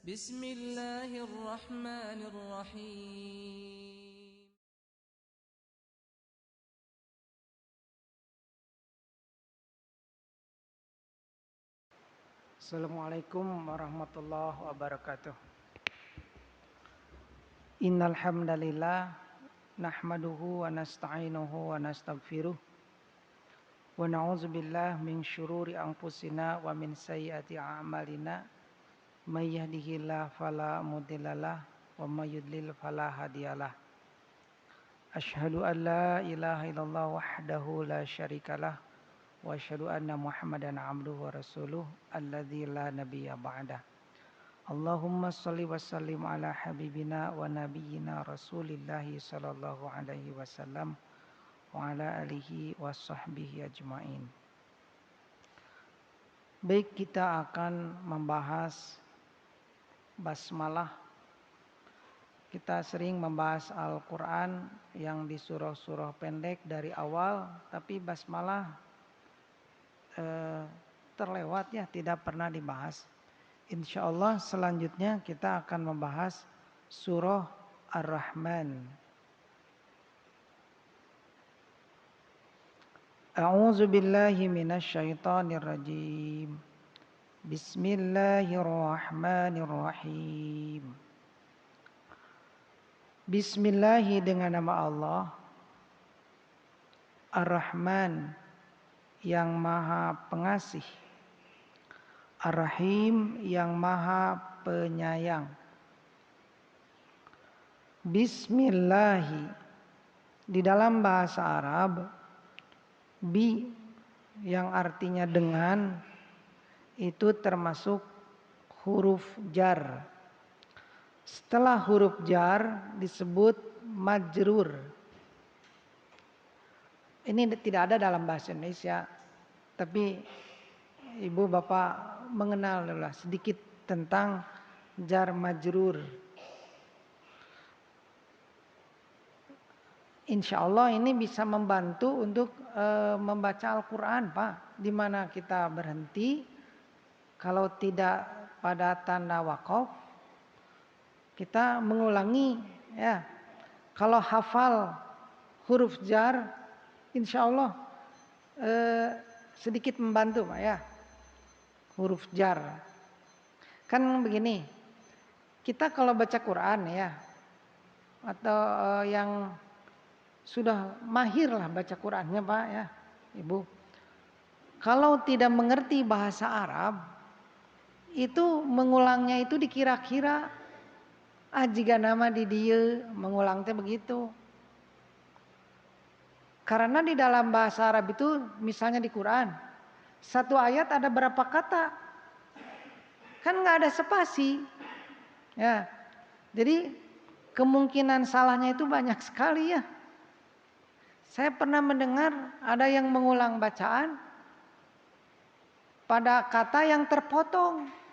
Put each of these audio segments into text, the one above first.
Bismillahirrahmanirrahim. Assalamualaikum warahmatullahi wabarakatuh. Innal hamdalillah nahmaduhu wa nasta'inuhu wa nastaghfiruh wa na'udzu billahi min syururi anfusina wa min sayyiati a'malina may yahdihillahu fala mudhillalah wa may yudlil fala hadiyalah. Asyhadu an la ilaha illallah wahdahu la syarikalah wa asyhadu anna Muhammadan abduhu wa rasuluh alladzi la nabiyya ba'dah. Allahumma salli wa sallim ala habibina wa nabiyyina rasulillahi sallallahu alaihi wasallam wa ala alihi wa sahbihi ajma'in. Baik, kita akan membahas basmalah. Kita sering membahas Al-Quran yang di surah-surah pendek dari awal, tapi basmalah terlewat ya, tidak pernah dibahas. Insyaallah selanjutnya kita akan membahas surah Ar-Rahman. A'udzu billahi minasyaitonir rajim. Bismillahirrahmanirrahim. Bismillah dengan nama Allah. Ar-Rahman yang Maha Pengasih. Ar-Rahim yang Maha Penyayang. Bismillahi di dalam bahasa Arab, bi yang artinya dengan itu termasuk huruf jar. Setelah huruf jar disebut majrur. Ini tidak ada dalam bahasa Indonesia, tapi ibu bapak mengenal sedikit tentang jar majrur. Insya Allah ini bisa membantu untuk membaca Al-Quran, Pak. Di mana kita berhenti, kalau tidak pada tanda wakaf, kita mengulangi. Ya, kalau hafal huruf jar, insya Allah sedikit membantu, Pak ya. Huruf jar. Kan begini, kita kalau baca Quran ya, atau yang sudah mahir lah baca Qurannya Pak ya, Ibu. Kalau tidak mengerti bahasa Arab, itu mengulangnya itu dikira-kira jika nama di dia mengulangnya begitu. Karena di dalam bahasa Arab itu misalnya di Quran, satu ayat ada berapa kata? Kan nggak ada spasi. Ya. Jadi kemungkinan salahnya itu banyak sekali ya. Saya pernah mendengar ada yang mengulang bacaan pada kata yang terpotong.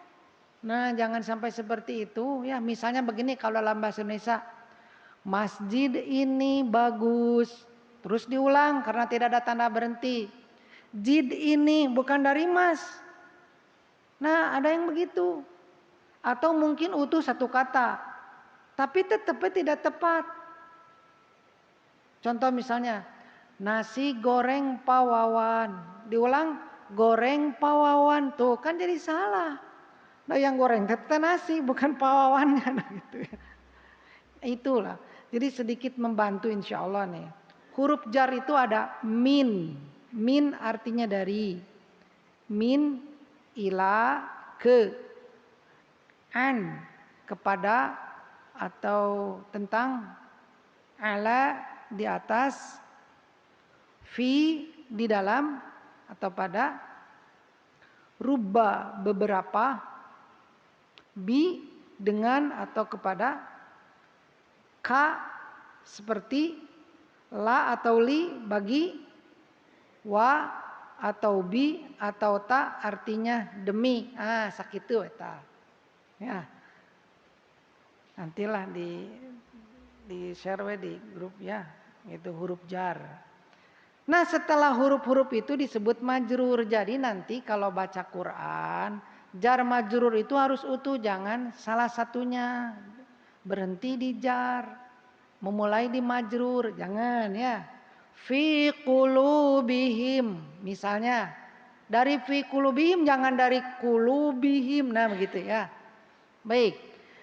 Nah, jangan sampai seperti itu ya. Misalnya begini kalau dalam bahasa Indonesia, masjid ini bagus. Terus diulang karena tidak ada tanda berhenti. Jid ini bukan dari mas. Nah, ada yang begitu. Atau mungkin utuh satu kata, tapi tetapnya tidak tepat. Contoh misalnya, nasi goreng pawawan. Diulang, goreng pawawan. Tuh kan jadi salah. Nah, yang goreng tetap nasi, bukan pawawannya. Nah, gitu ya. Itulah. Jadi sedikit membantu insya Allah nih. Huruf jar itu ada min. Min artinya dari. Min ila ke. An kepada atau tentang. Ala di atas. Fi di dalam atau pada. Rubba beberapa. Bi dengan atau kepada. Ka seperti. La atau li bagi. Wa atau bi atau ta artinya demi. Sakitu eta. Ya. Nantilah di share di grup ya. Itu huruf jar. Nah, setelah huruf-huruf itu disebut majrur. Jadi nanti kalau baca Quran Jar majrur itu harus utuh, jangan salah satunya. Berhenti di jar, memulai di majrur, jangan ya. Fi qulubihim misalnya. Dari fi qulubihim, jangan dari qulubihim, nah begitu ya. Baik.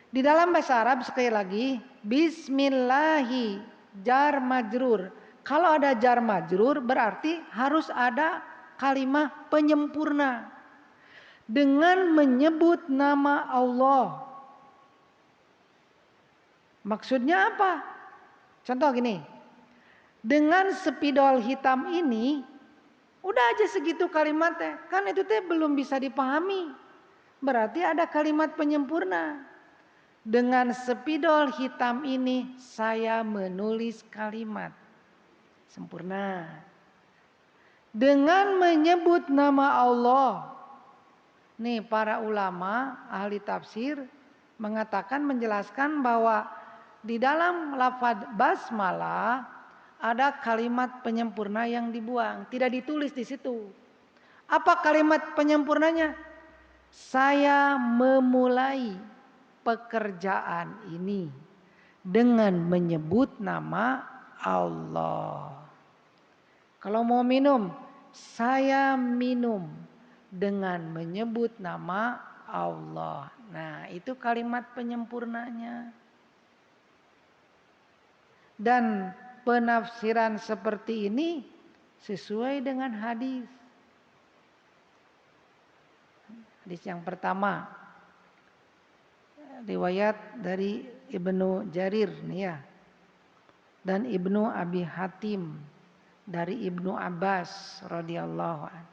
Di dalam bahasa Arab sekali lagi, bismillahi jar majrur. Kalau ada jar majrur berarti harus ada kalimat penyempurna dengan menyebut nama Allah. Maksudnya apa? Contoh gini. Dengan spidol hitam ini udah aja segitu kalimatnya. Kan itu teh belum bisa dipahami. Berarti ada kalimat penyempurna. Dengan spidol hitam ini saya menulis kalimat sempurna. Dengan menyebut nama Allah. Nih para ulama ahli tafsir mengatakan, menjelaskan bahwa di dalam lafaz basmalah ada kalimat penyempurna yang dibuang, tidak ditulis di situ. Apa kalimat penyempurnanya? Saya memulai pekerjaan ini dengan menyebut nama Allah. Kalau mau minum, saya minum dengan menyebut nama Allah. Nah, itu kalimat penyempurnanya. Dan penafsiran seperti ini sesuai dengan hadis. Hadis yang pertama, riwayat dari Ibnu Jarir nih ya, dan Ibnu Abi Hatim dari Ibnu Abbas radhiyallahu anhu.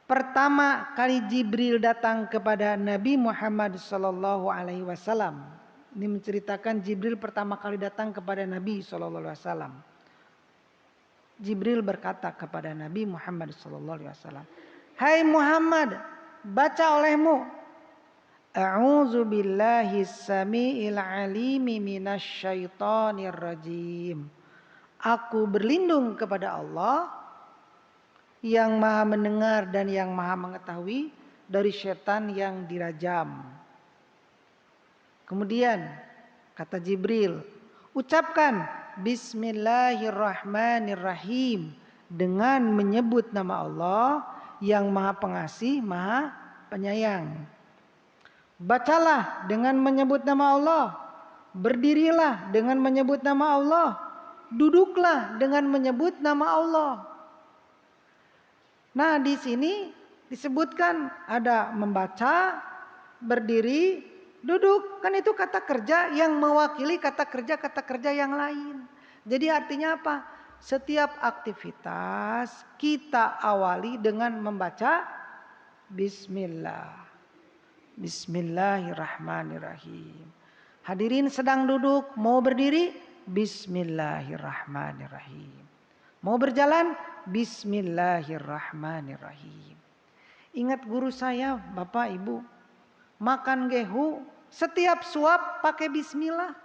Pertama kali Jibril datang kepada Nabi Muhammad sallallahu alaihi wasallam. Ini menceritakan Jibril pertama kali datang kepada Nabi sallallahu alaihi wasallam. Jibril berkata kepada Nabi Muhammad sallallahu alaihi wasallam, "Hai Muhammad, baca olehmu, A'udzu billahi samiil alimi minasyaitonir rajim." Aku berlindung kepada Allah yang maha mendengar dan yang maha mengetahui dari setan yang dirajam. Kemudian kata Jibril, ucapkan Bismillahirrahmanirrahim dengan menyebut nama Allah yang maha pengasih, maha penyayang. Bacalah dengan menyebut nama Allah, berdirilah dengan menyebut nama Allah, duduklah dengan menyebut nama Allah. Nah, di sini disebutkan ada membaca, berdiri, duduk. Kan itu kata kerja yang mewakili kata kerja yang lain. Jadi artinya apa? Setiap aktivitas kita awali dengan membaca Bismillah. Bismillahirrahmanirrahim. Hadirin sedang duduk, mau berdiri, Bismillahirrahmanirrahim. Mau berjalan, Bismillahirrahmanirrahim. Ingat guru saya, Bapak Ibu, makan gehu setiap suap pakai Bismillah.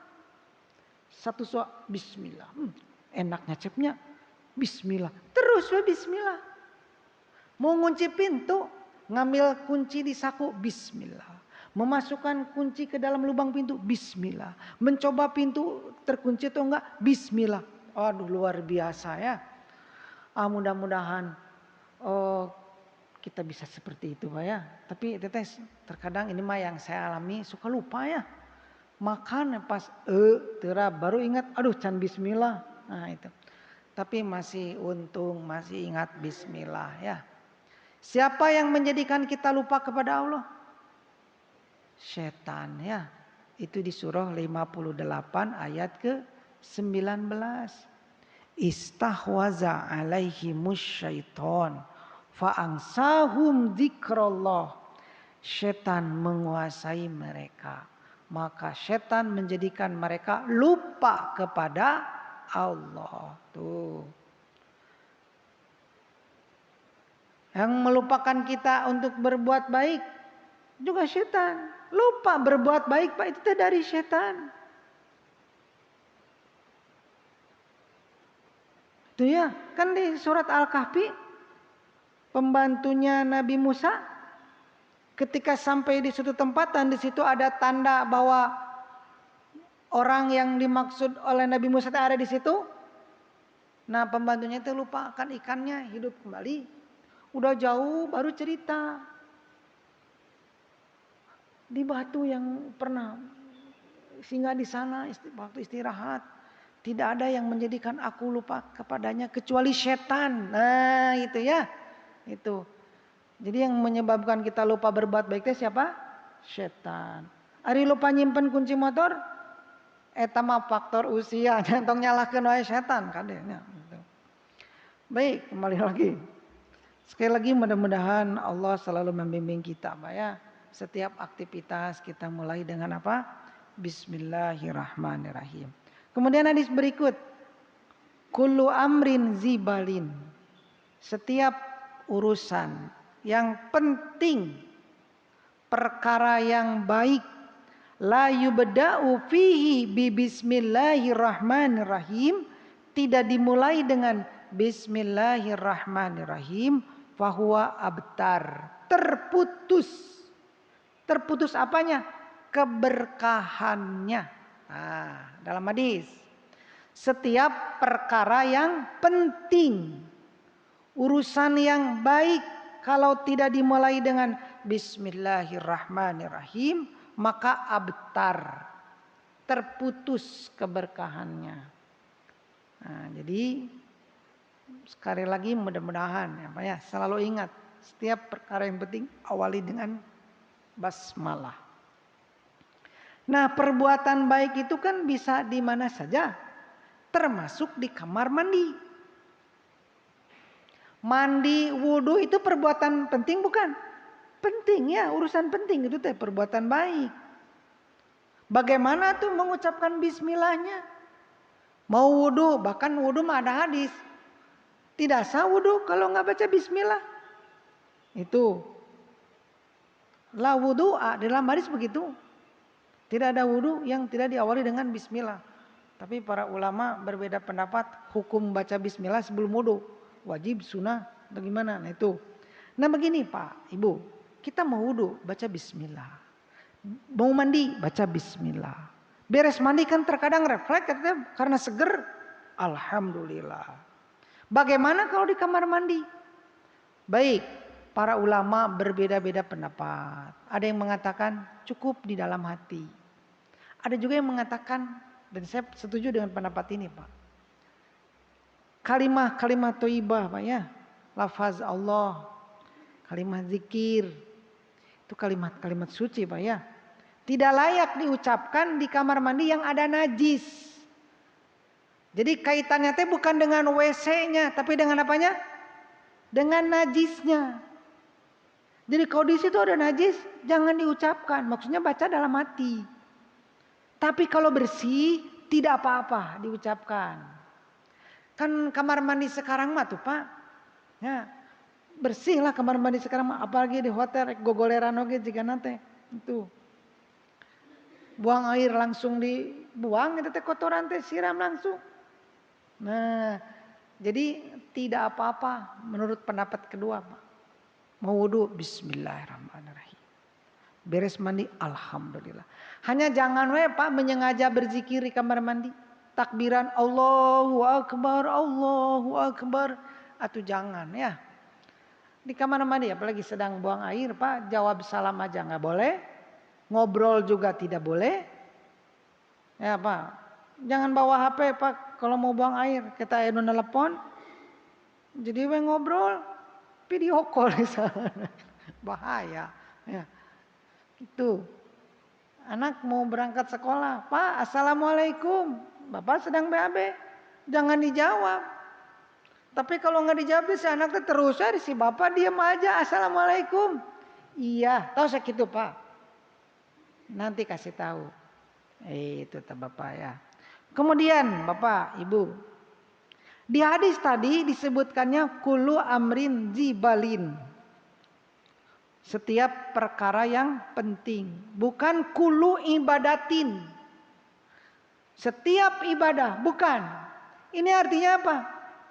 Satu suap Bismillah, enaknya cepnya Bismillah, terus Bismillah. Mau ngunci pintu, ngambil kunci di saku, Bismillah. Memasukkan kunci ke dalam lubang pintu, Bismillah. Mencoba pintu terkunci atau enggak, Bismillah. Aduh, luar biasa ya. Mudah-mudahan kita bisa seperti itu Pak ya. Tapi tetes terkadang ini mah yang saya alami suka lupa ya. Makan pas terap baru ingat, aduh can Bismillah. Nah itu. Tapi masih untung masih ingat Bismillah ya. Siapa yang menjadikan kita lupa kepada Allah? Setan ya. Itu di surah 58 ayat ke-19. Istahwaza alaihimus syaiton fa'ansahum dzikrallah. Setan menguasai mereka, maka setan menjadikan mereka lupa kepada Allah. Tuh. Yang melupakan kita untuk berbuat baik juga setan. Lupa berbuat baik Pak, itu dari setan. Itu ya, kan di surat Al-Kahfi pembantunya Nabi Musa ketika sampai di suatu tempat dan di situ ada tanda bahwa orang yang dimaksud oleh Nabi Musa ada di situ. Nah, pembantunya itu lupa akan ikannya, hidup kembali. Udah jauh baru cerita. Di batu yang pernah singgah di sana waktu istirahat, tidak ada yang menjadikan aku lupa kepadanya kecuali setan. Nah, itu ya. Itu. Jadi yang menyebabkan kita lupa berbuat baik itu siapa? Setan. Ari lupa nyimpen kunci motor, eta mah faktor usia, tong nyalahkeun wae setan kadenya. Gitu. Baik, kembali lagi. Sekali lagi mudah-mudahan Allah selalu membimbing kita, Pak ya. Setiap aktivitas kita mulai dengan apa? Bismillahirrahmanirrahim. Kemudian hadis berikut. Kullu amrin zibalin. Setiap urusan yang penting, perkara yang baik, la yubda'u fihi bi bismillahirrahmanirrahim, tidak dimulai dengan bismillahirrahmanirrahim, fahuwa abtar, terputus. Terputus apanya? Keberkahannya. Nah, dalam hadis, setiap perkara yang penting, urusan yang baik, kalau tidak dimulai dengan bismillahirrahmanirrahim, maka abtar, terputus keberkahannya. Nah, jadi sekali lagi mudah-mudahan ya Pak ya, selalu ingat setiap perkara yang penting awali dengan basmalah. Nah, perbuatan baik itu kan bisa di mana saja, termasuk di kamar mandi. Mandi, wudhu itu perbuatan penting bukan? Penting ya, urusan penting itu teh perbuatan baik. Bagaimana tuh mengucapkan bismillahnya? Mau wudhu, bahkan wudhu mah ada hadis. Tidak sah wudhu kalau nggak baca bismillah. Itu. La wudhu'a, di dalam hadis begitu. Tidak ada wudhu yang tidak diawali dengan bismillah. Tapi para ulama berbeda pendapat hukum baca bismillah sebelum wudhu. Wajib, sunnah, atau gimana? Nah itu. Nah begini Pak, Ibu. Kita mau wudhu, baca bismillah. Mau mandi, baca bismillah. Beres mandi kan terkadang refleks karena seger. Alhamdulillah. Bagaimana kalau di kamar mandi? Baik, para ulama berbeda-beda pendapat. Ada yang mengatakan cukup di dalam hati. Ada juga yang mengatakan, dan saya setuju dengan pendapat ini Pak. Kalimat thayyibah Pak ya. Lafaz Allah. Kalimat zikir. Itu kalimat-kalimat suci Pak ya. Tidak layak diucapkan di kamar mandi yang ada najis. Jadi kaitannya teh bukan dengan WC-nya, tapi dengan apanya? Dengan najisnya. Jadi kalau di situ ada najis, jangan diucapkan. Maksudnya baca dalam hati. Tapi kalau bersih, tidak apa-apa diucapkan. Kan kamar mandi sekarang mah tuh Pak. Ya, bersih lah kamar mandi sekarang mah. Apalagi di hotel, gogoleran oge jika nanti. Itu. Buang air langsung dibuang, itu teh kotoran teh siram langsung. Nah, jadi tidak apa-apa menurut pendapat kedua Pak. Mau wudhu, bismillahirrahmanirrahim. Beres mandi, alhamdulillah. Hanya jangan Pak menyengaja berzikir di kamar mandi. Takbiran Allahu Akbar, Allahu Akbar. Atau jangan ya. Di kamar mandi apalagi sedang buang air Pak, jawab salam aja nggak boleh. Ngobrol juga tidak boleh. Ya Pak, jangan bawa HP Pak kalau mau buang air. Kita anu telepon. Jadi ngobrol, video call di sana. Bahaya. Ya. Itu. Anak mau berangkat sekolah. Pak, assalamualaikum. Bapak sedang BAB. Jangan dijawab. Tapi kalau nggak dijawab si anak terus si bapak diam aja. Assalamualaikum. Iya, tahu segitu Pak. Nanti kasih tahu. Itu Bapak ya. Kemudian Bapak, Ibu. Di hadis tadi disebutkannya kullu amrin zibalin. Setiap perkara yang penting. Bukan kullu ibadatin. Setiap ibadah. Bukan. Ini artinya apa?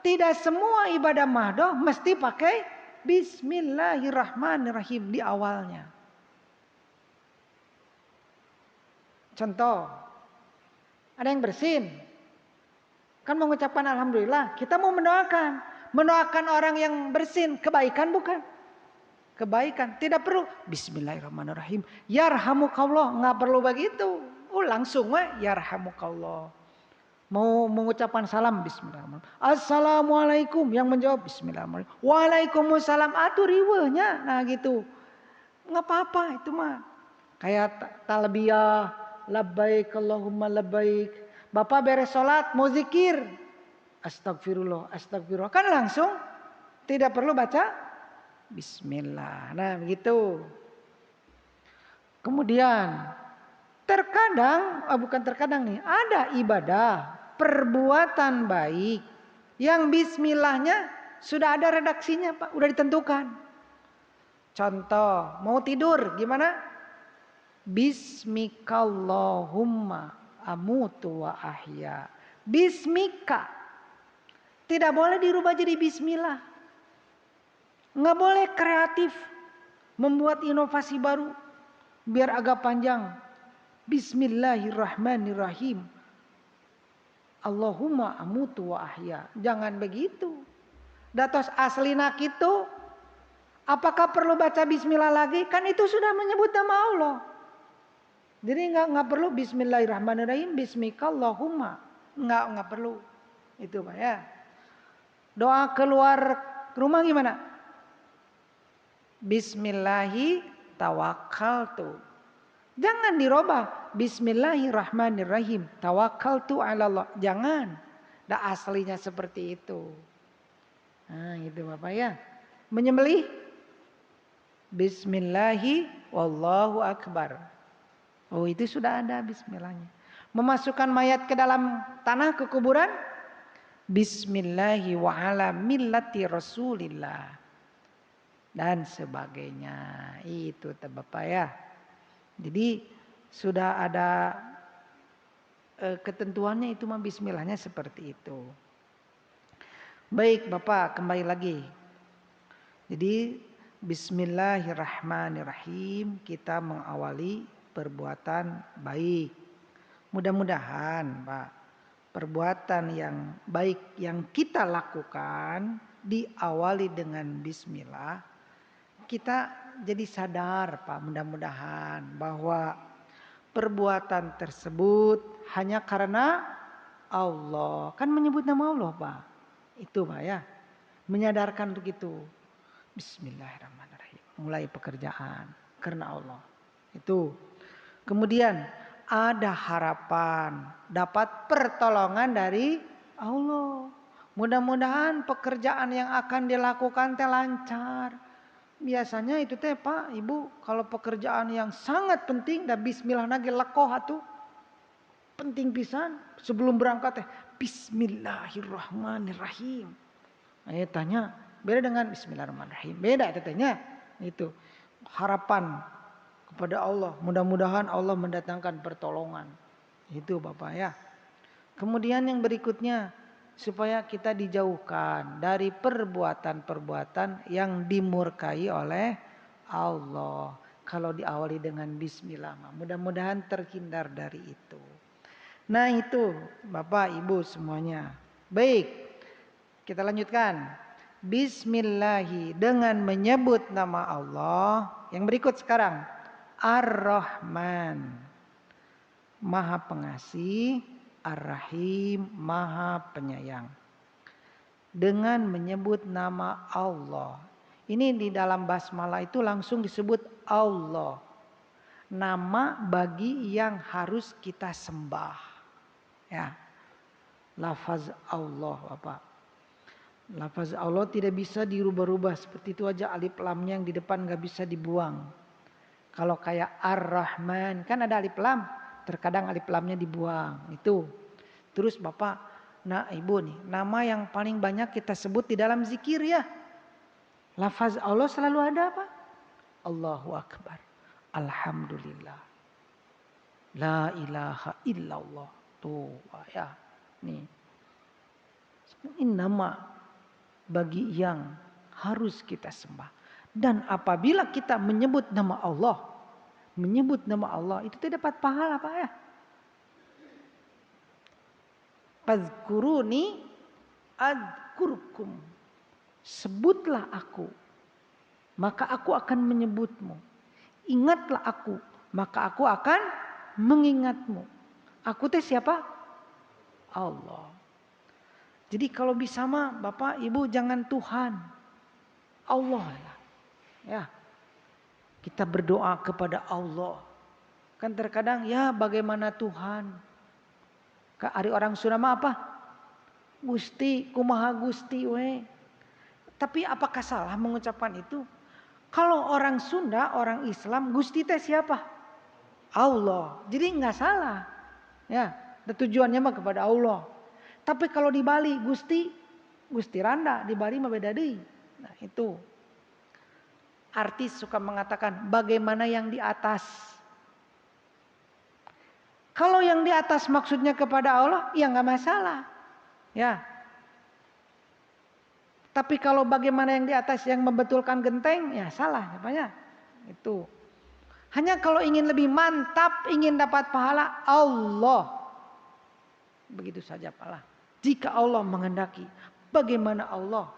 Tidak semua ibadah mahdoh mesti pakai Bismillahirrahmanirrahim di awalnya. Contoh, ada yang bersin, kan mengucapkan alhamdulillah, kita mau mendoakan orang yang bersin, kebaikan bukan? Kebaikan, tidak perlu Bismillahirrahmanirrahim, yarhamukallah, nggak perlu begitu. Langsung yarhamukallah. Mau mengucapkan salam Bismillahirrahmanirrahim, Assalamualaikum, yang menjawab Bismillahirrahmanirrahim, Waalaikumsalam, atuh riweuhnya, nah gitu, nggak apa-apa itu mah. Kayak talbiyah, labbaik Allahumma labbaik. Bapak beres sholat mau zikir, astagfirullah, astagfirullah, kan langsung, tidak perlu baca Bismillah. Nah begitu. Kemudian terkadang, bukan terkadang nih, ada ibadah, perbuatan baik yang Bismillahnya sudah ada redaksinya Pak, udah ditentukan. Contoh, mau tidur gimana? Bismikallahumma amutu wa ahya. Bismika. Tidak boleh dirubah jadi bismillah. Nggak boleh kreatif, membuat inovasi baru biar agak panjang. Bismillahirrahmanirrahim, Allahumma amutu wa ahya. Jangan begitu. Datos aslina kitu, apakah perlu baca bismillah lagi? Kan itu sudah menyebut nama Allah. Jadi nggak perlu Bismillahirrahmanirrahim, Bismikallahumma, nggak perlu itu Pak ya. Doa keluar rumah gimana? Bismillahi tawakkaltu. Jangan dirubah Bismillahirrahmanirrahim, tawakkaltu 'ala Allah. Jangan. Dah aslinya seperti itu. Nah itu Bapak ya. Menyembelih Bismillahi wallahu akbar. Oh itu sudah ada bismillahnya. Memasukkan mayat ke dalam tanah, ke kuburan, Bismillahi wa ala millati Rasulillah, dan sebagainya. Itu Bapak ya. Jadi sudah ada ketentuannya, itu mah bismillahnya seperti itu. Baik Bapak, kembali lagi. Jadi Bismillahirrahmanirrahim, kita mengawali perbuatan baik. Mudah-mudahan Pak, perbuatan yang baik yang kita lakukan diawali dengan bismillah. Kita jadi sadar Pak, mudah-mudahan bahwa perbuatan tersebut hanya karena Allah. Kan menyebut nama Allah Pak. Itu Pak ya. Menyadarkan untuk itu. Bismillahirrahmanirrahim. Mulai pekerjaan karena Allah. Itu. Kemudian ada harapan dapat pertolongan dari Allah. Mudah-mudahan pekerjaan yang akan dilakukan lancar. Biasanya itu Pak, Ibu, kalau pekerjaan yang sangat penting dan bismillah nage lekoh atuh. Penting pisan sebelum berangkat Bismillahirrahmanirrahim. Saya tanya, beda dengan Bismillahirrahmanirrahim. Beda tetenya. Itu harapan kepada Allah. Mudah-mudahan Allah mendatangkan pertolongan. Itu Bapak ya. Kemudian yang berikutnya, supaya kita dijauhkan dari perbuatan-perbuatan yang dimurkai oleh Allah. Kalau diawali dengan bismillah, mudah-mudahan terhindar dari itu. Nah itu Bapak Ibu semuanya. Baik, kita lanjutkan. Bismillahi, dengan menyebut nama Allah. Yang berikut sekarang, Ar-Rahman, Maha Pengasih, Ar-Rahim, Maha Penyayang. Dengan menyebut nama Allah. Ini di dalam basmalah itu langsung disebut Allah. Nama bagi yang harus kita sembah. Ya. Lafaz Allah Bapak. Lafaz Allah tidak bisa dirubah-rubah. Seperti itu aja, alif lamnya yang di depan gak bisa dibuang. Kalau kayak Ar-Rahman, kan ada alif lam. Terkadang alif lamnya dibuang. Itu. Terus Bapak, nah Ibu nih, nama yang paling banyak kita sebut di dalam zikir ya. Lafaz Allah selalu ada apa? Allahu Akbar. Alhamdulillah. La ilaha illallah. Tuh ya. Nih. Ini nama bagi yang harus kita sembah. Dan apabila kita menyebut nama Allah itu tidak dapat pahala Pak ya. Fadzkuruni adzkurkum. Sebutlah aku, maka aku akan menyebutmu. Ingatlah aku, maka aku akan mengingatmu. Aku teh siapa? Allah. Jadi kalau bisa mah Bapak Ibu jangan Tuhan, Allah lah. Ya. Kita berdoa kepada Allah. Kan terkadang ya bagaimana Tuhan? Ari orang Sunda mah apa? Gusti, kumaha Gusti we. Tapi apakah salah mengucapkan itu? Kalau orang Sunda, orang Islam, Gusti teh siapa? Allah. Jadi nggak salah. Ya, tujuannya mah kepada Allah. Tapi kalau di Bali Gusti Randa, di Bali mah beda deui. Nah, itu. Artis suka mengatakan bagaimana yang di atas. Kalau yang di atas maksudnya kepada Allah, ya nggak masalah. Ya. Tapi kalau bagaimana yang di atas yang membetulkan genteng, ya salah namanya. Itu. Hanya kalau ingin lebih mantap, ingin dapat pahala, Allah. Begitu saja pahala. Jika Allah menghendaki, bagaimana Allah,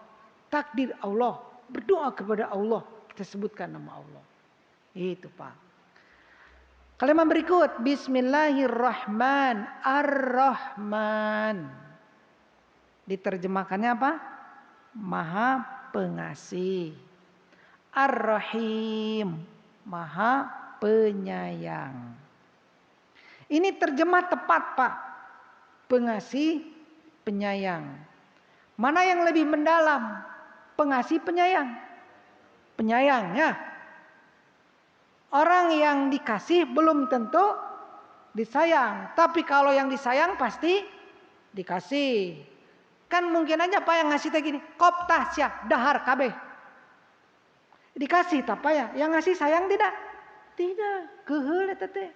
takdir Allah, berdoa kepada Allah, kita sebutkan nama Allah. Itu Pak. Kalimat berikut, Bismillahirrahmanirrahim. Diterjemahkannya apa? Maha pengasih. Ar-Rahim, Maha penyayang. Ini terjemah tepat Pak. Pengasih, penyayang. Mana yang lebih mendalam? Pengasih, penyayang. Penyayang ya. Orang yang dikasih belum tentu disayang. Tapi kalau yang disayang pasti dikasih. Kan mungkin aja Pak yang ngasih teh gini, kop tasya dahar kabeh. Dikasih tak ya, yang ngasih sayang tidak? Tidak, keheul eta teh.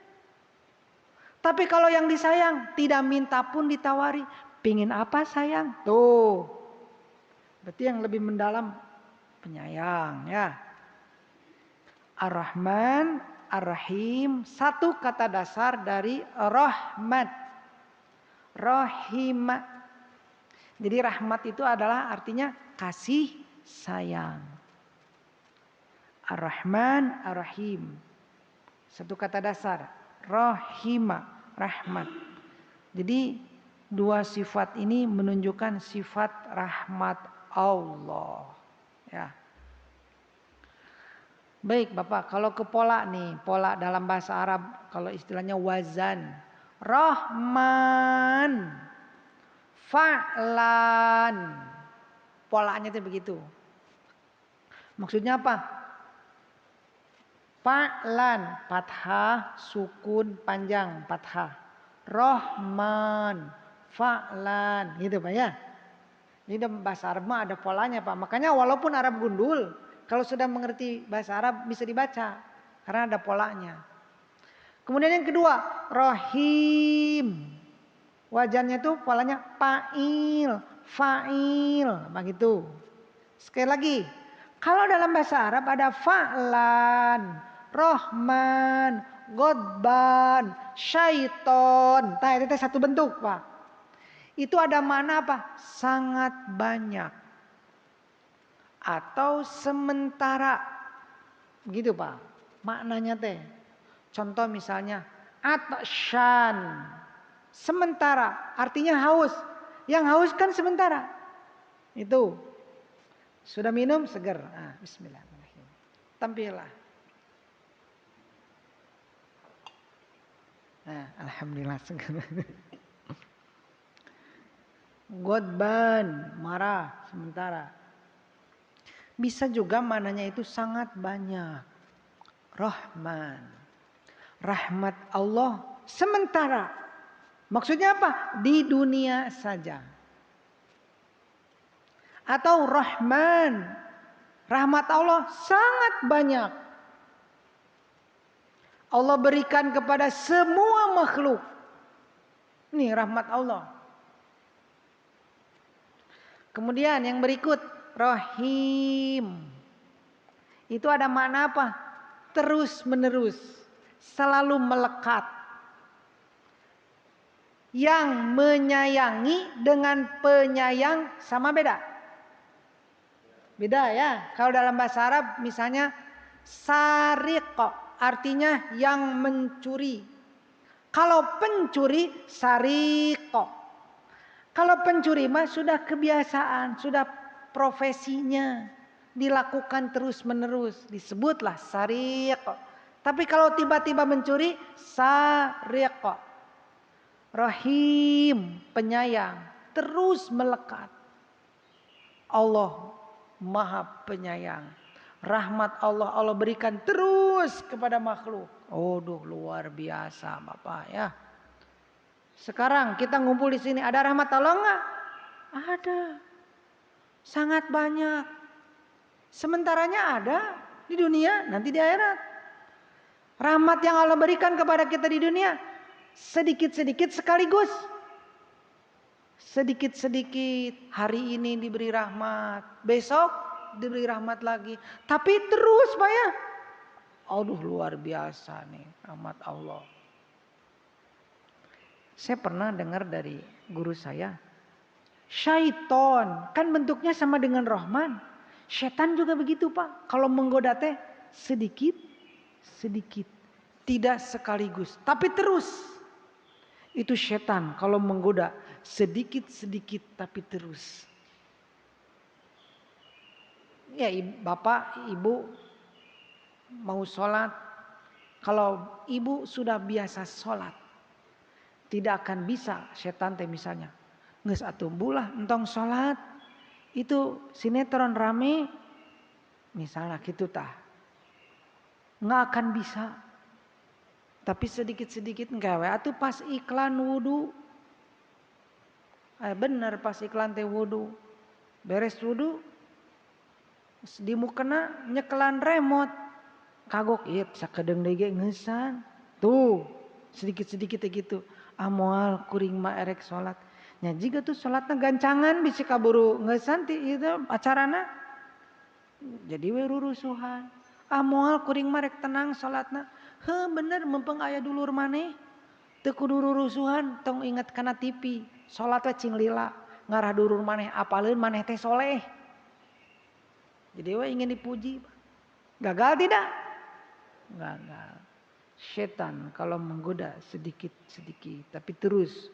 Tapi kalau yang disayang tidak minta pun ditawari, pingin apa sayang? Tuh. Berarti yang lebih mendalam penyayang ya. Ar-Rahman, Ar-Rahim, satu kata dasar dari rahmat. Rahimah. Jadi rahmat itu adalah artinya kasih sayang. Ar-Rahman, Ar-Rahim. Satu kata dasar. Rahimah, rahmat. Jadi dua sifat ini menunjukkan sifat rahmat Allah. Ya. Baik Bapak, kalau ke pola nih, pola dalam bahasa Arab, kalau istilahnya wazan. Rahman. Fa'lan. Polanya itu begitu. Maksudnya apa? Fa'lan. Fathah, sukun, panjang. Fathah. Rahman. Fa'lan. Gitu Pak ya. Ini dalam bahasa Arab mah ada polanya Pak. Makanya walaupun Arab gundul, kalau sudah mengerti bahasa Arab bisa dibaca. Karena ada polanya. Kemudian yang kedua. Rahim. Wajannya itu polanya fa'il, fa'il, begitu. Sekali lagi, kalau dalam bahasa Arab ada fa'lan, rahman, godban, syaiton. Nah itu satu bentuk Pak. Itu ada mana apa? Sangat banyak. Atau sementara. Begitu Pak. Maknanya teh. Contoh misalnya, atsyan. Sementara, artinya haus. Yang haus kan sementara. Itu. Sudah minum, seger. Nah, bismillahirrahmanirrahim. Tampillah. Nah, alhamdulillah seger. Godban, marah, sementara. Bisa juga mananya itu sangat banyak. Rahman. Rahmat Allah sementara. Maksudnya apa? Di dunia saja. Atau Rahman. Rahmat Allah sangat banyak. Allah berikan kepada semua makhluk. Ini rahmat Allah. Kemudian yang berikut. Rahim. Itu ada makna apa? Terus menerus, selalu melekat. Yang menyayangi dengan penyayang sama beda? Beda ya. Kalau dalam bahasa Arab misalnya sariq, artinya yang mencuri. Kalau pencuri sariq. Kalau pencuri mah sudah kebiasaan, sudah profesinya, dilakukan terus menerus, disebutlah sariq. Tapi kalau tiba-tiba mencuri sariq. Rahim, penyayang, terus melekat. Allah Maha Penyayang. Rahmat Allah berikan terus kepada makhluk. Aduh, luar biasa Bapak ya. Sekarang kita ngumpul di sini, ada rahmat Allah enggak? Ada. Sangat banyak. Sementaranya ada di dunia, nanti di akhirat. Rahmat yang Allah berikan kepada kita di dunia sedikit-sedikit sekaligus. Sedikit-sedikit, hari ini diberi rahmat, besok diberi rahmat lagi. Tapi terus Pak ya. Aduh, luar biasa nih rahmat Allah. Saya pernah dengar dari guru saya, syaiton kan bentuknya sama dengan Rahman. Setan juga begitu Pak. Kalau menggoda teh sedikit, sedikit. Tidak sekaligus, tapi terus. Itu setan kalau menggoda sedikit-sedikit tapi terus. Ya Bapak, Ibu mau sholat. Kalau Ibu sudah biasa sholat, tidak akan bisa setan teh misalnya geus atuh bulah entong sholat. Itu sinetron rame misalnya gitu tah, nggak akan bisa. Tapi sedikit-sedikit nggawe atuh pas iklan wudu. Bener pas iklan teh wudu. Beres wudu di mukena nyekelan remote. Kagok ieu sakedeung deui ge ngeusan. Tuh, sedikit-sedikit gitu. Moal kuring mah erek salat. Nya jiga tuh salatna gancangan bisi kaburu ngeusan ti ieu acarana. Jadi we rurusuhan. Moal kuring mah rek tenang salatna. Bener mempeng aya dulur maneh. Teu kudu rurusuhan, tong inget kana TV. Salat we cing lila, ngarah dulur maneh apaleun maneh teh soleh. Jadi we ingin dipuji. Gagal tidak? Gagal. Setan kalau menggoda sedikit-sedikit, tapi terus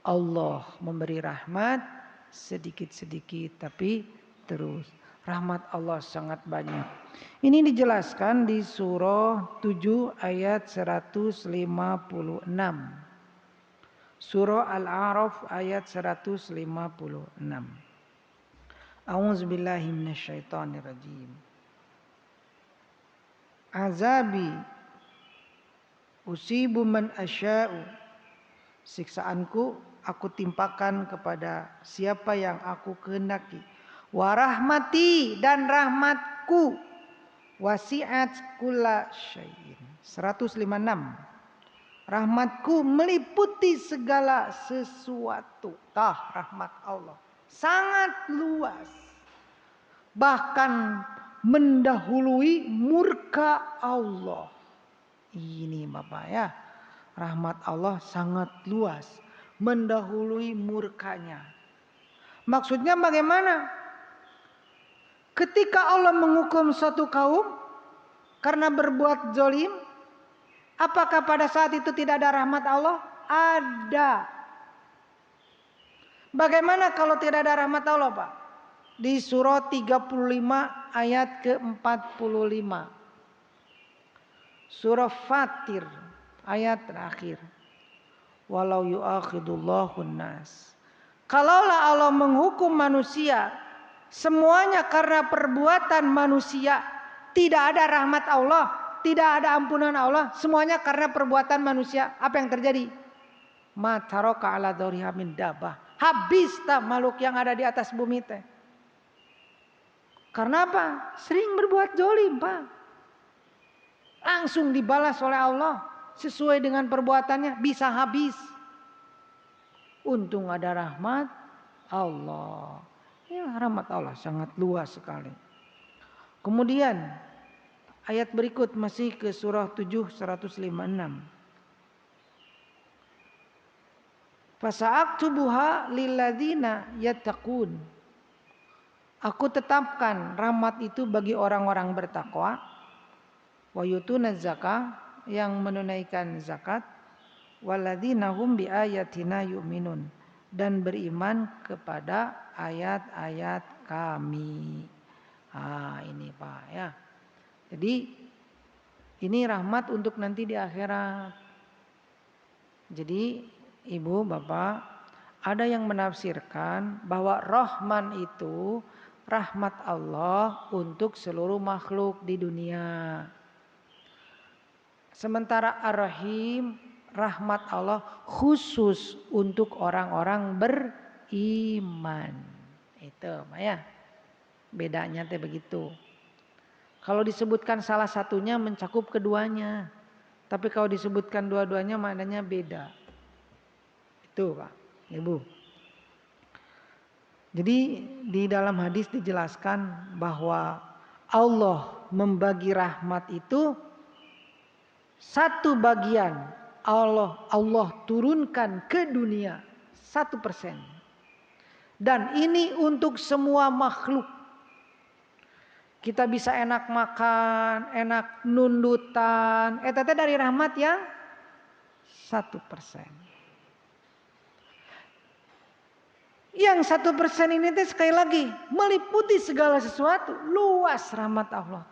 Allah memberi rahmat sedikit-sedikit tapi terus. Rahmat Allah sangat banyak. Ini dijelaskan di surah 7 ayat 156. Surah Al-A'raf ayat 156. A'udzubillahi minasyaitonirrajim. Azabi usibu man asya'u. Siksaanku aku timpakan kepada siapa yang aku kehendaki. Wa rahmati, dan rahmatku wasi'at kulla syai'in. 156. Rahmatku meliputi segala sesuatu. Tah, rahmat Allah sangat luas. Bahkan mendahului murka Allah. Ini Bapak ya. Rahmat Allah sangat luas, mendahului murkanya. Maksudnya bagaimana? Ketika Allah menghukum suatu kaum karena berbuat zalim, apakah pada saat itu tidak ada rahmat Allah? Ada. Bagaimana kalau tidak ada rahmat Allah Pak? Di surah 35 ayat ke-45. Surah Fatir ayat terakhir. Walau yu'akhidullahu nas. Kalaulah Allah menghukum manusia semuanya karena perbuatan manusia, tidak ada rahmat Allah, tidak ada ampunan Allah, semuanya karena perbuatan manusia. Apa yang terjadi? Ma taraka ala dhariha min dabah. Habis tak makhluk yang ada di atas bumi teh. Karena apa? Sering berbuat zalim, Pak. Langsung dibalas oleh Allah sesuai dengan perbuatannya, bisa habis. Untung ada rahmat Allah. Ya, rahmat Allah sangat luas sekali. Kemudian ayat berikut masih ke surah 7 156. Fasa'aktubuha lilladzina yattaqun. Aku tetapkan rahmat itu bagi orang-orang bertakwa. Wa yutuna zakah, yang menunaikan zakat. Walladzina hum biayatina yu'minun, dan beriman kepada ayat-ayat kami. Ini Pak ya. Jadi ini rahmat untuk nanti di akhirat. Jadi Ibu, Bapak, ada yang menafsirkan bahwa Rahman itu rahmat Allah untuk seluruh makhluk di dunia. Sementara Ar-Rahim, rahmat Allah khusus untuk orang-orang beriman. Itu, ya. Bedanya teh begitu. Kalau disebutkan salah satunya mencakup keduanya. Tapi kalau disebutkan dua-duanya maknanya beda. Itu Pak, Ibu. Jadi di dalam hadis dijelaskan bahwa Allah membagi rahmat itu satu bagian Allah turunkan ke dunia 1%. Dan ini untuk semua makhluk. Kita bisa enak makan, enak nundutan. Eta dari rahmat yang 1%. Yang 1% ini sekali lagi meliputi segala sesuatu. Luas rahmat Allah.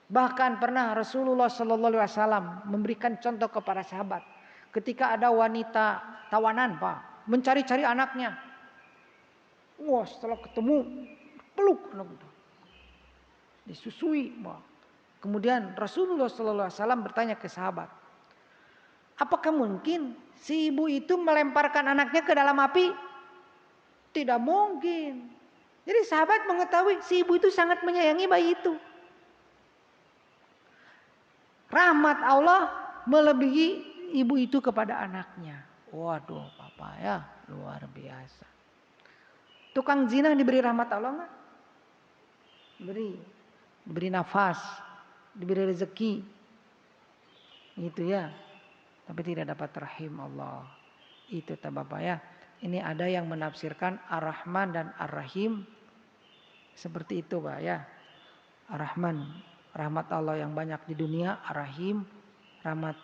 Bahkan pernah Rasulullah SAW memberikan contoh kepada sahabat. Ketika ada wanita tawanan Pak, mencari-cari anaknya. Wah, setelah ketemu peluk anak itu. Disusui. Kemudian Rasulullah SAW bertanya ke sahabat, apakah mungkin si ibu itu melemparkan anaknya ke dalam api? Tidak mungkin. Jadi sahabat mengetahui si ibu itu sangat menyayangi bayi itu. Rahmat Allah melebihi ibu itu kepada anaknya. Waduh Bapak ya, luar biasa. Tukang zina diberi rahmat Allah enggak? Diberi nafas, diberi rezeki, gitu ya. Tapi tidak dapat rahim Allah. Itu Bapak ya. Ini ada yang menafsirkan Ar-Rahman dan Ar-Rahim seperti itu Pak ya. Ar-Rahman, rahmat Allah yang banyak di dunia. Ar-Rahim, rahmat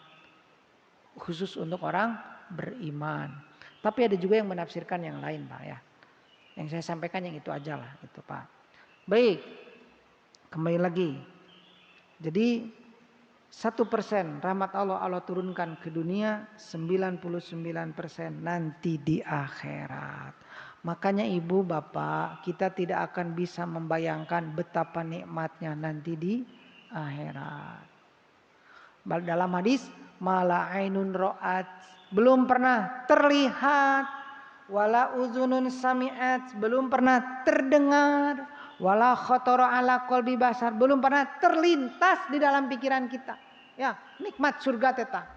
khusus untuk orang beriman. Tapi ada juga yang menafsirkan yang lain Pak ya. Yang saya sampaikan yang itu aja lah, itu Pak. Baik, kembali lagi. Jadi 1% rahmat Allah turunkan ke dunia, 99% nanti di akhirat. Makanya Ibu Bapak, kita tidak akan bisa membayangkan betapa nikmatnya nanti di akhirat. Dalam hadis, mala ainun ra'at, belum pernah terlihat, wala uzunun sami'at, belum pernah terdengar, wala khatara ala qalbi basar, belum pernah terlintas di dalam pikiran kita. Ya, nikmat surga teta.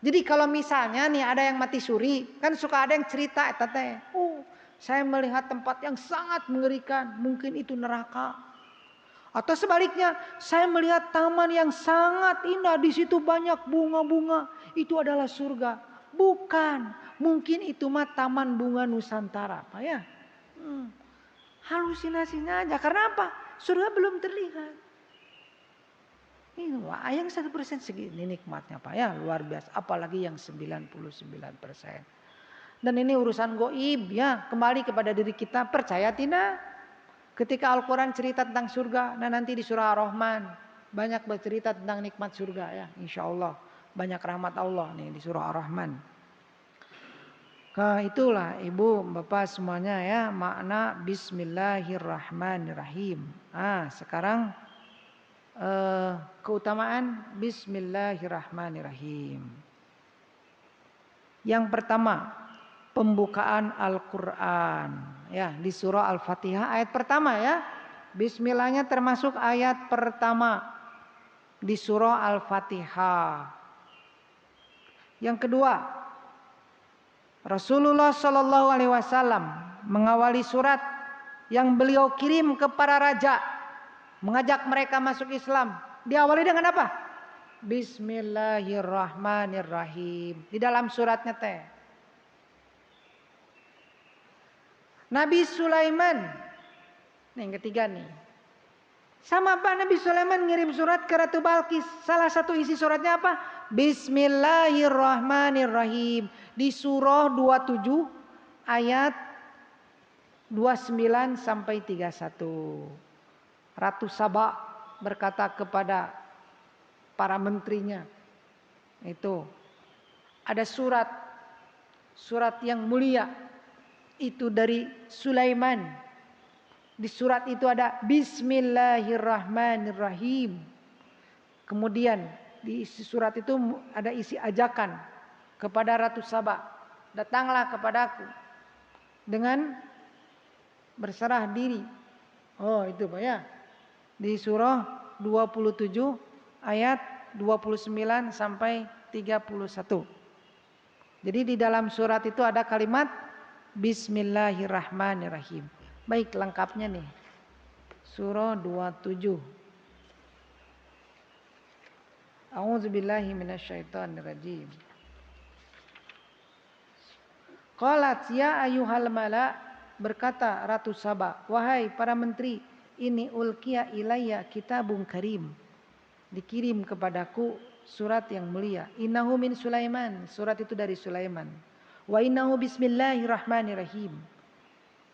Jadi kalau misalnya nih ada yang mati suri, kan suka ada yang cerita eta teh. Saya melihat tempat yang sangat mengerikan, mungkin itu neraka. Atau sebaliknya, saya melihat taman yang sangat indah, di situ banyak bunga-bunga, itu adalah surga. Bukan, mungkin itu mah taman bunga Nusantara, Pak ya. Halusinasinya aja. Karena apa? Surga belum terlihat. Ini yang 1% segini nikmatnya Pak ya, luar biasa. Apalagi yang 99%. Dan ini urusan goib ya, kembali kepada diri kita, percaya tidak? Ketika Al-Quran cerita tentang surga, nah nanti di surah Ar-Rahman banyak bercerita tentang nikmat surga ya, insya Allah banyak rahmat Allah nih di surah Ar-Rahman. Nah itulah Ibu Bapak semuanya ya, makna Bismillahirrahmanirrahim. Sekarang keutamaan Bismillahirrahmanirrahim. Yang pertama, pembukaan Al-Quran ya, di surah Al-Fatihah ayat pertama ya. Bismillahnya termasuk ayat pertama di surah Al-Fatihah. Yang kedua, Rasulullah SAW mengawali surat yang beliau kirim ke para raja, mengajak mereka masuk Islam. Diawali dengan apa? Bismillahirrahmanirrahim. Di dalam suratnya teh. Nabi Sulaiman. Nih yang ketiga nih. Sama Pak, Nabi Sulaiman ngirim surat ke Ratu Balkis. Salah satu isi suratnya apa? Bismillahirrahmanirrahim. Di surah 27 ayat 29 sampai 31. Ratu Saba berkata kepada para menterinya, itu ada surat yang mulia itu dari Sulaiman. Di surat itu ada Bismillahirrahmanirrahim. Kemudian di isi surat itu ada isi ajakan kepada Ratu Saba, datanglah kepadaku dengan berserah diri. Oh itu Pak ya. Di surah 27 ayat 29 sampai 31. Jadi di dalam surat itu ada kalimat Bismillahirrahmanirrahim. Baik lengkapnya nih. Surah 27. A'udzubillahi minasyaitonirrajim. Qalat ya ayyuhal mala, berkata Ratu Saba, wahai para menteri, ini ulqiya ilayya kitabun karim. Dikirim kepadaku surat yang mulia. Innahu min Sulaiman, surat itu dari Sulaiman. Wa innahu bismillahirrahmanirrahim.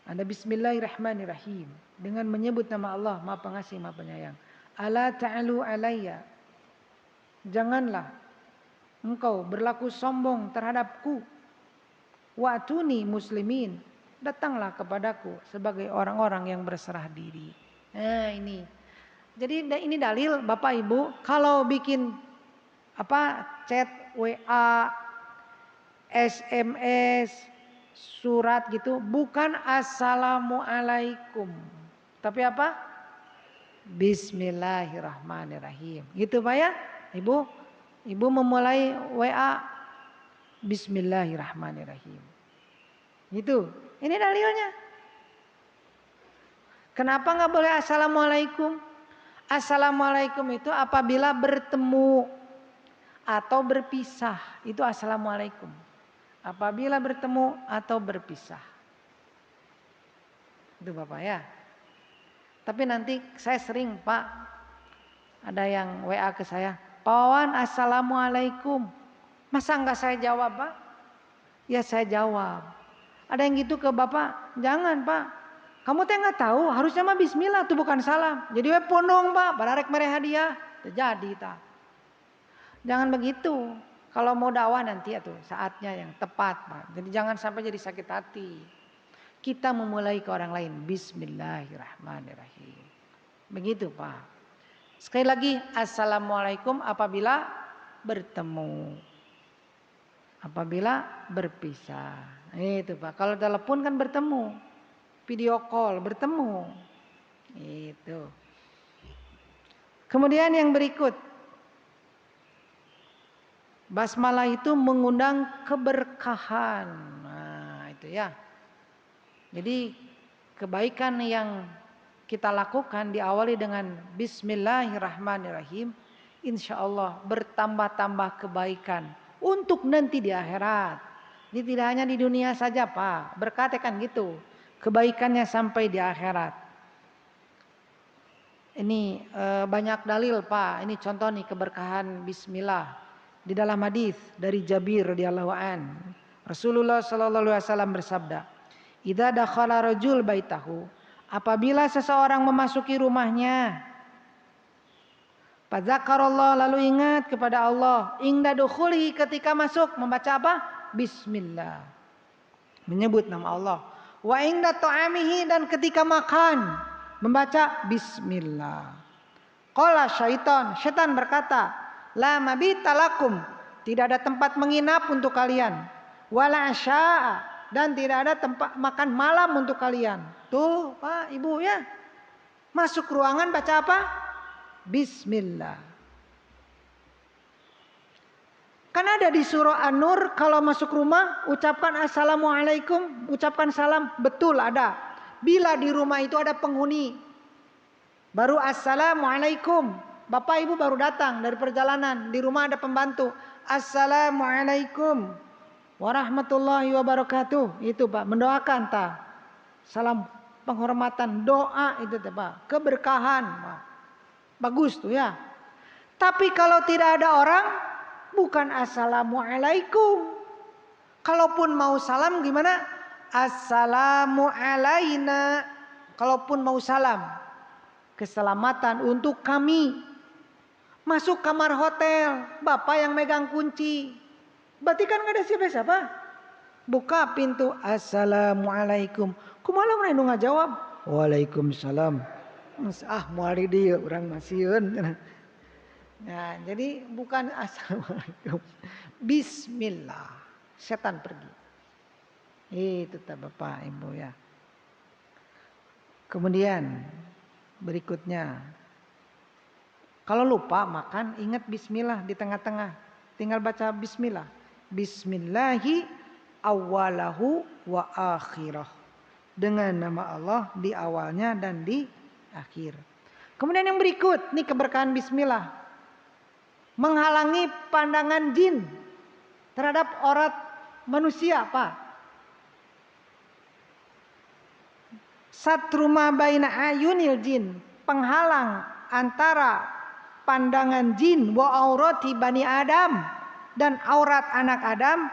Ada bismillahirrahmanirrahim, dengan menyebut nama Allah Maha Pengasih Maha Penyayang. Ala ta'alu alayya, janganlah engkau berlaku sombong terhadapku. Wa'tuni muslimin, datanglah kepadaku sebagai orang-orang yang berserah diri. Nah ini. Jadi ini dalil Bapak Ibu, kalau bikin chat, WA, SMS, surat gitu, bukan assalamualaikum, tapi apa? Bismillahirrahmanirrahim. Gitu Pak ya, Ibu. Ibu memulai WA Bismillahirrahmanirrahim. Gitu. Ini dalilnya. Kenapa nggak boleh assalamualaikum? Assalamualaikum itu apabila bertemu atau berpisah, itu assalamualaikum. Apabila bertemu atau berpisah. Itu Bapak ya. Tapi nanti saya sering Pak, ada yang WA ke saya, Pak Wawan assalamualaikum. Masa nggak saya jawab Pak? Ya saya jawab. Ada yang gitu ke Bapak, jangan Pak. Kamu teh nggak tahu, harusnya mah bismillah, itu bukan salam. Jadi we pondong Pak, pada rek mere hadiah, terjadi tak. Jangan begitu. Kalau mau dakwah nanti itu saatnya yang tepat Pak. Jadi jangan sampai jadi sakit hati. Kita memulai ke orang lain, Bismillahirrahmanirrahim. Begitu Pak. Sekali lagi, assalamualaikum apabila bertemu, apabila berpisah. Itu Pak. Kalau telepon kan bertemu. Video call bertemu. Itu. Kemudian yang berikut. Basmalah itu mengundang keberkahan. Nah, itu ya. Jadi kebaikan yang kita lakukan diawali dengan Bismillahirrahmanirrahim. Insya Allah bertambah-tambah kebaikan untuk nanti di akhirat. Ini tidak hanya di dunia saja Pak. Berkata kan gitu. Kebaikannya sampai di akhirat. Ini banyak dalil Pak. Ini contoh nih keberkahan Bismillah. Di dalam hadis dari Jabir radhiyallahu an, Rasulullah sallallahu alaihi wasallam bersabda, "Idza dakhala rajul baitahu," apabila seseorang memasuki rumahnya, fadzakarallah, lalu ingat kepada Allah, inda dukhulihi, ketika masuk membaca apa? Bismillah. Menyebut nama Allah. Wa inda ta'amihi, dan ketika makan membaca bismillah. Qala syaitan, setan berkata, la mabita lakum, tidak ada tempat menginap untuk kalian. Wala asya'a, dan tidak ada tempat makan malam untuk kalian. Tuh Pak Ibu ya. Masuk ruangan baca apa? Bismillah. Kan ada di surah An-Nur, kalau masuk rumah ucapkan assalamualaikum, ucapkan salam, betul ada. Bila di rumah itu ada penghuni, baru assalamualaikum. Bapak ibu baru datang dari perjalanan, di rumah ada pembantu, assalamualaikum warahmatullahi wabarakatuh. Itu Pak, mendoakan ta. Salam penghormatan, doa itu Pak, keberkahan Pak. Bagus tuh ya. Tapi kalau tidak ada orang, bukan assalamualaikum. Kalaupun mau salam gimana? Assalamu alaina. Kalaupun mau salam, keselamatan untuk kami. Masuk kamar hotel, bapak yang megang kunci. Berarti kan gak ada siapa-siapa. Buka pintu, assalamualaikum. Kumaha urang nu ngajawab? Waalaikumsalam. Moal dia urang masieun. Nah, jadi bukan assalamualaikum. Bismillah. Setan pergi. Itu tak Bapak Ibu ya. Kemudian berikutnya, kalau lupa makan, ingat bismillah di tengah-tengah. Tinggal baca bismillah. Bismillahi awalahu wa akhirah. Dengan nama Allah di awalnya dan di akhir. Kemudian yang berikut, nih keberkahan bismillah. Menghalangi pandangan jin terhadap aurat manusia, Pak. Satruma baina ayunil jin. Penghalang antara pandangan jin wa aurati bani Adam dan aurat anak Adam.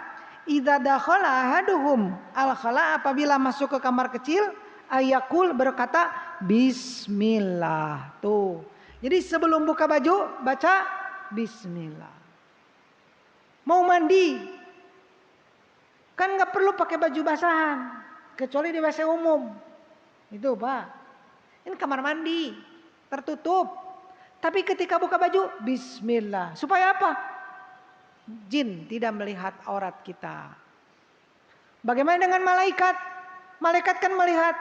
Idza dakhala ahaduhum al-khala, apabila masuk ke kamar kecil, ayakul berkata bismillah. Tuh. Jadi sebelum buka baju baca bismillah. Mau mandi kan nggak perlu pakai baju basahan kecuali di WC umum. Itu Pak. Ini kamar mandi tertutup. Tapi ketika buka baju, bismillah. Supaya apa? Jin tidak melihat aurat kita. Bagaimana dengan malaikat? Malaikat kan melihat.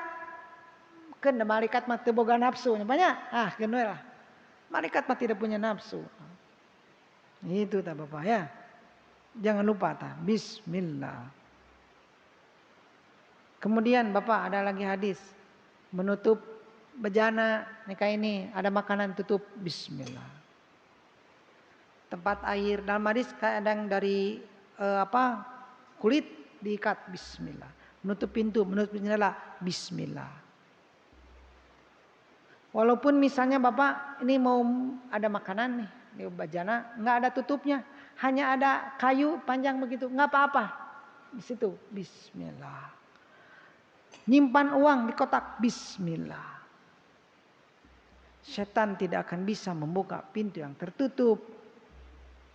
Kan malaikat mah teu boga nafsu. Banyak. Geus lah. Malaikat mah tidak punya nafsu. Itu tak Bapak ya. Jangan lupa tak. Bismillah. Kemudian Bapak ada lagi hadis. Menutup bejana nikah ini ada makanan tutup bismillah. Tempat air dalam hadis kadang dari kulit diikat bismillah. Menutup pintu, menutup jendela bismillah. Walaupun misalnya Bapak ini mau ada makanan nih di bejana nggak ada tutupnya, hanya ada kayu panjang begitu, nggak apa-apa. Di situ bismillah. Nyimpan uang di kotak bismillah. Setan tidak akan bisa membuka pintu yang tertutup.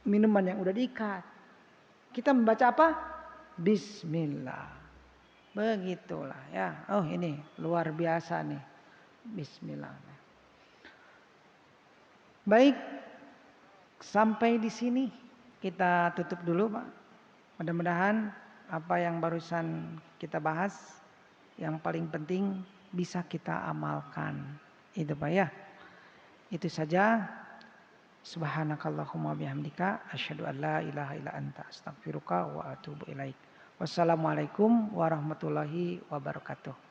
Minuman yang udah diikat. Kita membaca apa? Bismillah. Begitulah ya. Oh ini luar biasa nih. Bismillah. Baik. Sampai di sini kita tutup dulu Pak. Mudah-mudahan apa yang barusan kita bahas yang paling penting bisa kita amalkan. Itu Pak ya. Itu saja. Subhanakallahumma bihamdika asyhadu an la ilaha illa anta astaghfiruka wa atubu ilaik. Wassalamualaikum warahmatullahi wabarakatuh.